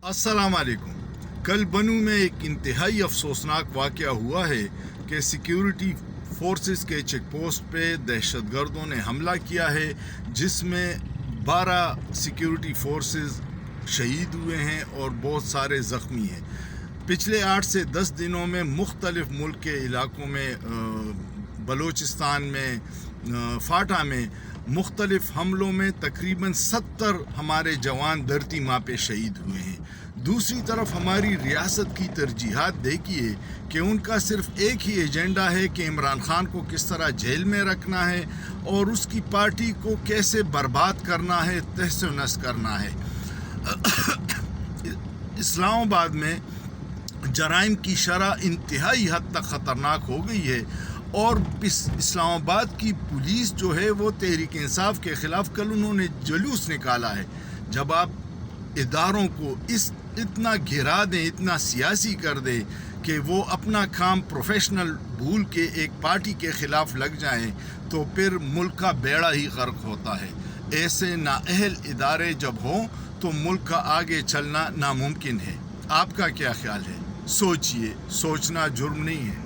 अस्सलाम वालेकुम। कल बनू में एक इंतहाई अफसोसनाक वाक़या हुआ है कि सिक्योरिटी फोर्सेस के चेक पोस्ट पे दहशतगर्दों ने हमला किया है, जिसमें 12 सिक्योरिटी फोर्सेस शहीद हुए हैं और बहुत सारे ज़ख्मी हैं। पिछले 8 से 10 दिनों में मुख्तलिफ मुल्क के इलाकों में, बलोचिस्तान में, फाटा में मुख्तलिफ हमलों में तकरीबन 70 हमारे जवान धरती माँ पे शहीद हुए हैं। दूसरी तरफ हमारी रियासत की तरजीहात देखिए कि उनका सिर्फ एक ही एजेंडा है कि इमरान खान को किस तरह जेल में रखना है और उसकी पार्टी को कैसे बर्बाद करना है, तहस नहस करना है। इस्लामाबाद में जराइम की शरह इंतहाई हद तक ख़तरनाक हो गई है और इस्लामाबाद की पुलिस जो है वो तहरीक इंसाफ के ख़िलाफ़ कल उन्होंने जुलूस निकाला है। जब आप इदारों को इतना घिरा दें, इतना सियासी कर दें कि वो अपना काम प्रोफेशनल भूल के एक पार्टी के ख़िलाफ़ लग जाएं, तो फिर मुल्क का बेड़ा ही गर्क होता है। ऐसे नाअहल इदारे जब हों तो मुल्क का आगे चलना नामुमकिन है। आपका क्या ख्याल है? सोचिए, सोचना जुर्म नहीं है।